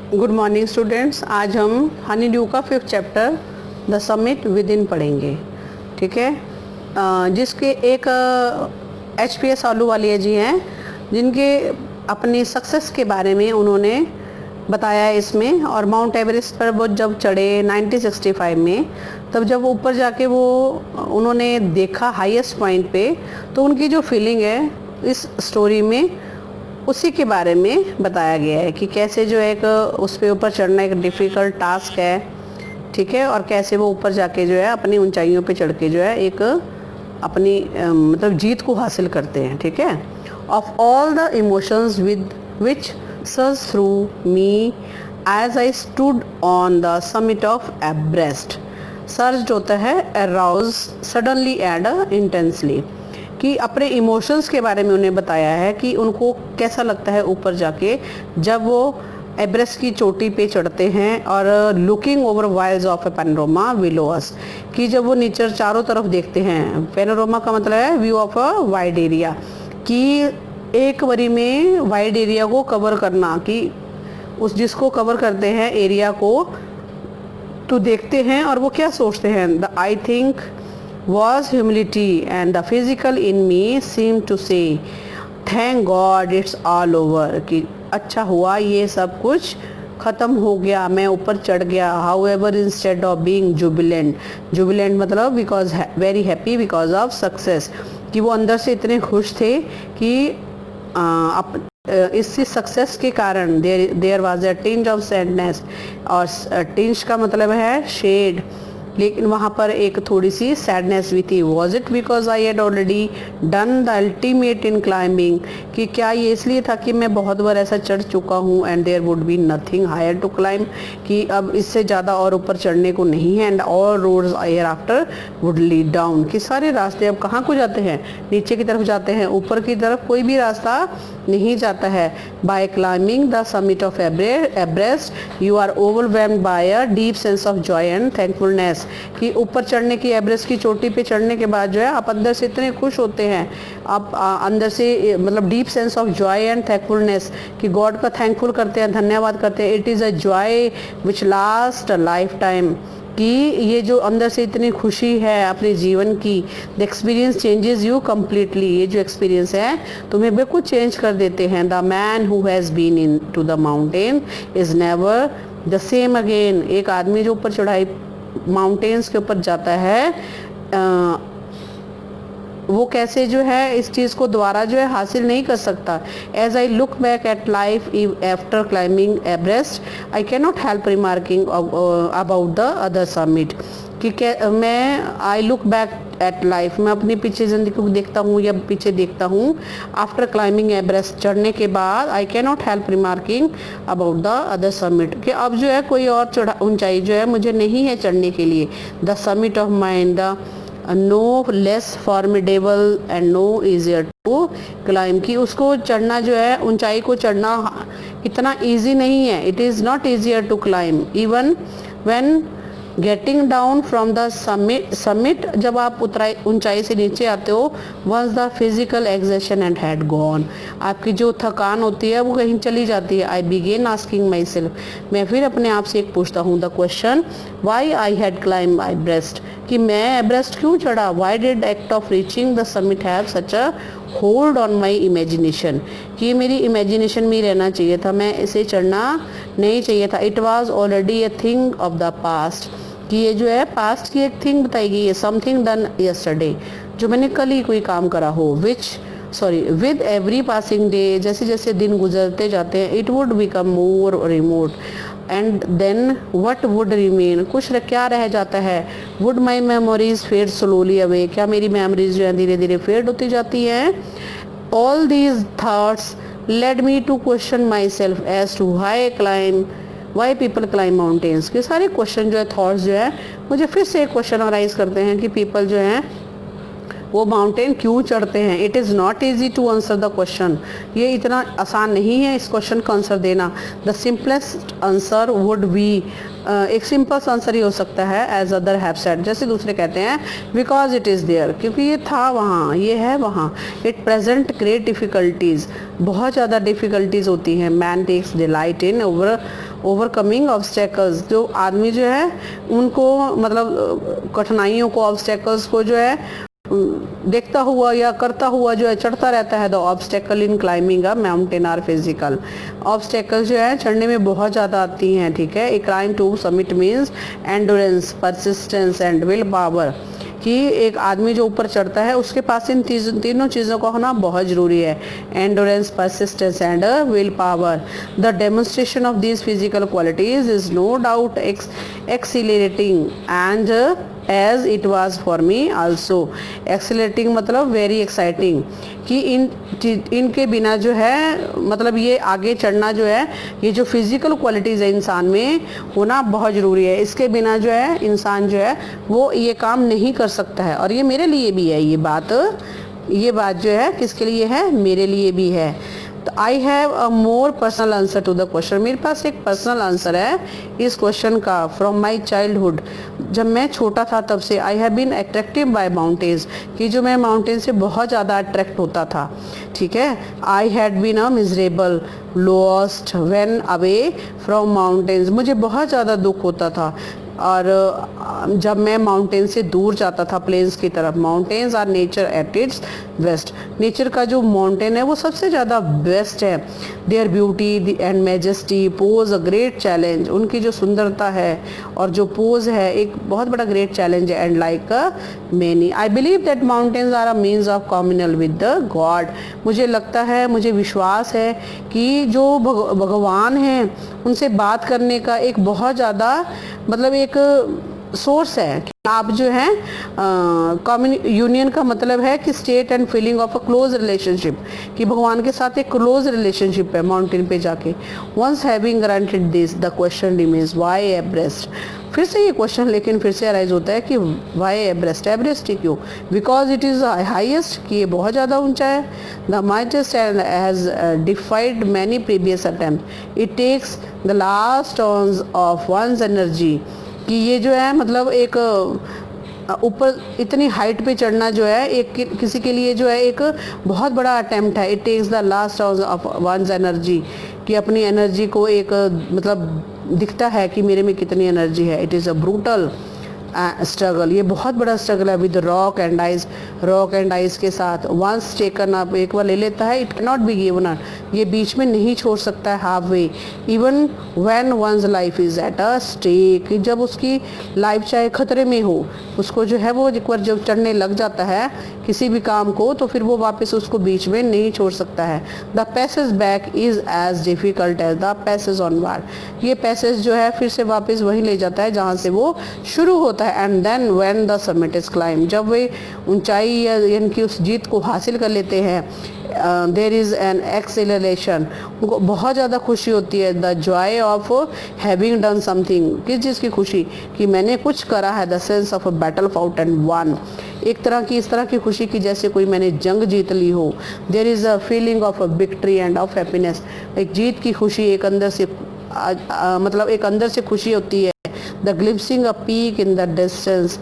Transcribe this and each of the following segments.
Good morning students. आज हम Honey due का 5th chapter the summit with in पढ़ेंगे। ठीक है। जिसके एक HPS आलूवालिया जी हैं, जिनके अपनी सक्सेस के बारे में उन्होंने बताया है इसमें। और माउंट एवरेस्ट पर वो जब चढ़े 1965 में, तब जब ऊपर जाके वो उन्होंने देखा हाईएस्ट पॉइंट पे, तो उनकी जो फीलिंग है इस स्टोरी में उसी के बारे में बताया गया है कि कैसे जो एक उस पे ऊपर चढ़ना एक डिफ़िकल्ट टास्क है। ठीक है। और कैसे वो ऊपर जाके जो है अपनी ऊंचाइयों पे चढ़ के जो है एक अपनी मतलब जीत को हासिल करते हैं। ठीक है। Of all the emotions with which surge through me as I stood on the summit of Everest. Surge होता है अराउज सडनली एंड इंटेंसली, कि अपने इमोशंस के बारे में उन्हें बताया है कि उनको कैसा लगता है ऊपर जाके जब वो एवरेस्ट की चोटी पे चढ़ते हैं और looking over vales of a panorama below us, कि जब वो नीचे चारों तरफ देखते हैं। पैनोरामा का मतलब है view of a wide area, कि एक बारी में वाइड एरिया को कवर करना, कि उस जिसको कवर करते हैं एरिया को तो देखते हैं और वो क्या सोचते हैं। The I think was humility and the physical in me seemed to say thank God it's all over, कि अच्छा हुआ ये सब कुछ ख़त्म हो गया, मैं ऊपर चढ़ गया। however instead of being jubilant मतलब because very happy because of success, कि वो अंदर से इतने खुश थे कि इसी सक्सेस के कारण there was a tinge of sadness, और टिंज का मतलब है शेड, लेकिन वहाँ पर एक थोड़ी सी सैडनेस भी थी। Was it because I had already done the ultimate in climbing, कि क्या ये इसलिए था कि मैं बहुत बार ऐसा चढ़ चुका हूँ। And there would be nothing higher to climb, कि अब इससे ज़्यादा और ऊपर चढ़ने को नहीं है। And all roads hereafter would lead down, कि सारे रास्ते अब कहाँ को जाते हैं, नीचे की तरफ जाते हैं, ऊपर की तरफ कोई भी रास्ता नहीं जाता है। By climbing the summit of Everest you are overwhelmed by a deep sense of joy and thankfulness, कि ऊपर चढ़ने की एवरेस्ट की चोटी पे चढ़ने के बाद जो है आप अंदर से इतने खुश होते हैं, आप अंदर से मतलब deep sense of joy and thankfulness, कि गॉड का थैंकफुल करते हैं, धन्यवाद करते हैं। It is a joy which last a life time, कि ये जो अंदर से इतनी खुशी है अपने जीवन की, the experience changes you completely, ये जो एक्सपीरियंस है तुम्हें बिल्कुल चेंज कर देते हैं। The man who has been in to the mountain is never the same again, एक आदमी जो ऊपर चढ़ाई माउंटेन्स के ऊपर जाता है वो कैसे जो है इस चीज़ को दोबारा जो है हासिल नहीं कर सकता। As I look back at life after climbing Everest I can not help remarking about the other summit, कि मैं I look back at life, मैं अपनी पीछे ज़िंदगी को देखता हूँ या पीछे देखता हूँ आफ्टर क्लाइंबिंग एवरेस्ट, चढ़ने के बाद आई can not help remarking about the other summit, कि अब जो है कोई और ऊंचाई जो है मुझे नहीं है चढ़ने के लिए। The summit of mind the no less formidable and no easier to climb, की उसको चढ़ना जो है ऊंचाई को चढ़ना इतना ईजी नहीं है। It is not easier to climb even when getting down from the summit, जब आप ऊंचाई से नीचे आते हो, once the physical exertion and had gone, आपकी जो थकान होती है वो कहीं चली जाती है। आई बिगेन आस्किंग माई सेल्फ, मैं फिर अपने आप से एक पूछता हूँ the question Y I had climb Everest, कि मैं एवरेस्ट क्यों चढ़ा। Why did act of reaching the summit have such a hold on my imagination, कि मेरी इमेजिनेशन में रहना चाहिए था, मैं इसे चढ़ना नहीं चाहिए था। It was already a thing of the past, कि ये जो है पास्ट की एक थिंग बताई गई है। समथिंग डन यस्टरडे, जो मैंने कल ही कोई काम करा हो। विद एवरी पासिंग डे, जैसे जैसे दिन गुजरते जाते हैं, it would become more remote and then what would remain, कुछ क्या रह जाता है। Would my memories fade slowly away, क्या मेरी मेमोरीज जो है धीरे धीरे फेड होती जाती हैं। All these thoughts led me to question myself as to why people climb mountains, के सारे क्वेश्चन जो है थॉट्स जो है मुझे फिर से एक क्वेश्चन अराइज करते हैं कि पीपल जो हैं वो माउंटेन क्यों चढ़ते हैं। It is not easy to answer the question, ये इतना आसान नहीं है इस क्वेश्चन का आंसर देना। The simplest answer would be, एक सिंपल आंसर ही हो सकता है एज अदर हैव सेड, जैसे दूसरे कहते हैं बिकॉज इट इज़ देयर, क्योंकि ये था वहाँ, ये है वहाँ। इट प्रेजेंट ग्रेट डिफ़िकल्टीज़, बहुत ज़्यादा डिफ़िकल्टीज़ होती हैं। Man takes delight in overcoming obstacles, जो आदमी जो है उनको मतलब कठिनाइयों को, ऑब्स्टेकल्स को जो है देखता हुआ या करता हुआ जो है चढ़ता रहता है। The obstacle in climbing a mountain are physical. Obstacle जो है चढ़ने में बहुत ज़्यादा आती हैं, ठीक है। A climb to summit means endurance, persistence and will power, कि एक आदमी जो ऊपर चढ़ता है उसके पास इन तीनों चीज़ों का होना बहुत ज़रूरी है। Endurance, persistence and will power. The demonstration of these physical qualities is no doubt accelerating and as it was for me also. Accelerating मतलब वेरी एक्साइटिंग, कि इनके बिना जो है मतलब ये आगे चढ़ना जो है, ये जो फिजिकल क्वालिटीज़ है इंसान में होना बहुत ज़रूरी है। इसके बिना जो है इंसान जो है वो ये काम नहीं कर सकता है। और ये मेरे लिए भी है, ये बात जो है किसके लिए है, मेरे लिए भी है। तो I have a more personal answer to the question. मेरे पास एक पर्सनल आंसर है इस क्वेश्चन का। फ्रॉम माई चाइल्डहुड, जब मैं छोटा था तब से, I have been attractive by mountains, कि जो मैं माउंटेन से बहुत ज़्यादा अट्रैक्ट होता था, ठीक है। I had been a miserable lost when away from mountains, मुझे बहुत ज़्यादा दुख होता था और जब मैं माउंटेन से दूर जाता था प्लेन्स की तरफ। Mountains are nature at its best, nature का जो माउंटेन है वो सबसे ज़्यादा बेस्ट है। Their beauty and majesty pose a great challenge, उनकी जो सुंदरता है और जो पोज है एक बहुत बड़ा ग्रेट चैलेंज है। And like many I believe that mountains are a means of communal with the God, मुझे लगता है, मुझे विश्वास है कि जो भगवान हैं उनसे बात करने का एक बहुत ज़्यादा मतलब एक सोर्स है। कि आप जो है यूनियन का मतलब है कि state and feeling of a close relationship, कि भगवान के साथ एक क्लोज रिलेशनशिप है माउंटेन पे जाके। Once having granted this the question remains why Everest. फिर से ये क्वेश्चन लेकिन फिर से अराइज होता है कि व्हाई एवरेस्ट, एवरेस्ट ही क्यों? बिकॉज इट इज़ हाईएस्ट, कि ये बहुत ज़्यादा ऊंचा है। The mightiest and has defied many previous attempt, it takes the last ounce of one's energy, कि ये जो है मतलब एक ऊपर इतनी हाइट पे चढ़ना जो है एक किसी के लिए जो है एक बहुत बड़ा अटेम्प्ट है। It takes the last of one's energy, कि अपनी एनर्जी को एक मतलब दिखता है कि मेरे में कितनी एनर्जी है। It is a brutal struggle, ये बहुत बड़ा स्ट्रगल है विद रॉक एंड आइस के साथ। वंस टेकन अप, एक बार ले लेता है, it can not be given up, ये बीच में नहीं छोड़ सकता है halfway. Even when one's life is at a stake, जब उसकी लाइफ चाहे खतरे में हो, उसको जो है वो एक बार जब चढ़ने लग जाता है किसी भी काम को तो फिर वो वापस उसको बीच में नहीं छोड़ सकता है। The passage back is as difficult as the passage onward, ये पैसेज जो है फिर से वापस वहीं ले जाता है जहाँ से वो शुरू होता है। And then when the summit is climb, जब वे ऊंचाई या इनकी उस जीत को हासिल कर लेते हैं, देर इज़ एन एक्सेलरेशन, उनको बहुत ज़्यादा खुशी होती है। The Joy of having done something, किस चीज़ की खुशी? कि मैंने कुछ करा है। The sense of a battle fought and one, एक तरह की इस तरह की खुशी की जैसे कोई मैंने जंग जीत ली हो। There is a feeling of a victory end of happiness, एक जीत की खुशी, एक अंदर से मतलब एक अंदर से खुशी होती है। The glimpsing a peak in the distance,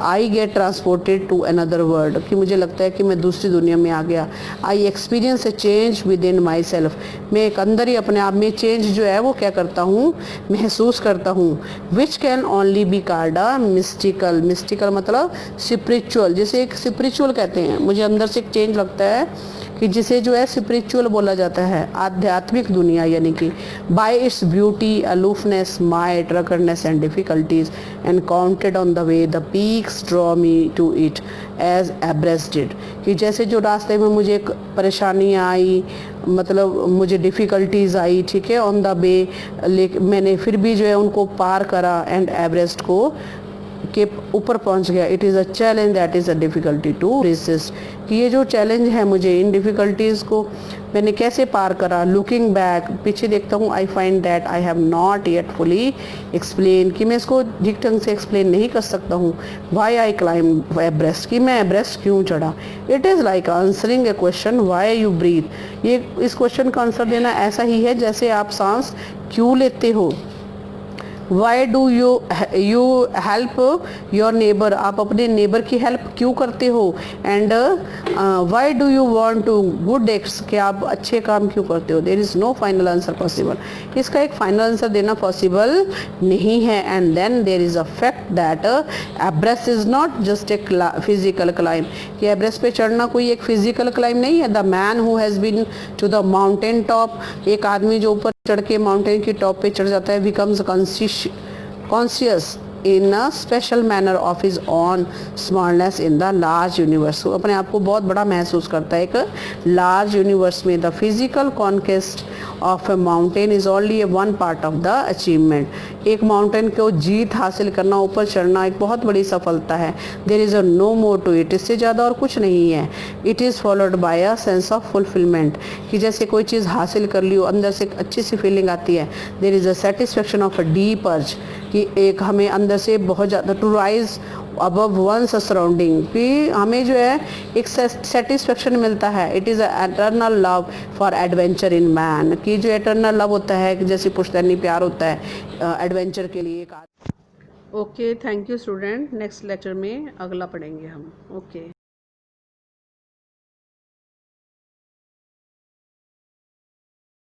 I get transported to another world, कि मुझे लगता है कि मैं दूसरी दुनिया में आ गया। I experience a change within myself, मैं एक अंदर ही अपने आप में चेंज जो है वो क्या करता हूँ, महसूस करता हूँ। Which can only be called a mystical, mystical मतलब spiritual, जैसे एक spiritual कहते हैं, मुझे अंदर से एक चेंज लगता है कि जिसे जो है स्पिरिचुअल बोला जाता है, आध्यात्मिक दुनिया, यानी कि by its beauty, aloofness, might, ruggedness and difficulties encountered on the way, the peaks draw me to it as Everest did, कि जैसे जो रास्ते में मुझे परेशानियाँ आई, मतलब मुझे डिफ़िकल्टीज़ आई, ठीक है, ऑन द वे, लेकिन मैंने फिर भी जो है उनको पार करा एंड एवरेस्ट को के ऊपर पहुंच गया। It is a challenge that is a difficulty to resist, कि ये जो चैलेंज है मुझे, इन डिफ़िकल्टीज़ को मैंने कैसे पार करा। लुकिंग बैक, पीछे देखता हूँ, I find that I have not yet fully explain, कि मैं इसको ठीक ढंग से एक्सप्लेन नहीं कर सकता हूँ। वाई आई क्लाइम एवरेस्ट, कि मैं एवरेस्ट क्यों चढ़ा। It is like answering a question why you breathe, ये इस क्वेश्चन का आंसर देना ऐसा ही है जैसे आप सांस क्यों लेते हो। Why do you help your neighbour, आप अपने नेबर की हेल्प क्यों करते हो, and why do you want to good acts, कि आप अच्छे काम क्यों करते हो। There is no final answer possible, इसका एक फाइनल आंसर देना पॉसिबल नहीं है। And then there is a fact that Everest is not just a physical climb, कि एवरेस्ट पे चढ़ना कोई एक फिजिकल क्लाइम नहीं है। The man who has been to the mountain top, एक आदमी जो ऊपर चढ़ के माउंटेन की टॉप पे चढ़ जाता है, becomes conscious in a special manner of his on smallness in the large universe, अपने आप को बहुत बड़ा महसूस करता है एक लार्ज यूनिवर्स में। The physical conquest of A mountain is only A one part of the achievement, एक माउंटेन को जीत हासिल करना, ऊपर चढ़ना एक बहुत बड़ी सफलता है। There is a no more to it, इससे ज़्यादा और कुछ नहीं है। It is followed by a sense of fulfilment, कि जैसे कोई चीज़ हासिल कर ली हो, अंदर से एक अच्छी सी फीलिंग आती है। There is a satisfaction of a deep urge, कि एक हमें अंदर से बहुत ज़्यादा to rise above one's surrounding, कि हमें जो है एक सेटिस्फेक्शन मिलता है। It is eternal love for adventure in man, कि जो एटर्नल लव होता है, कि जैसे पुश्तैनी प्यार होता है एडवेंचर के लिए। Okay, thank you student, next lecture में अगला पढ़ेंगे हम। ओके।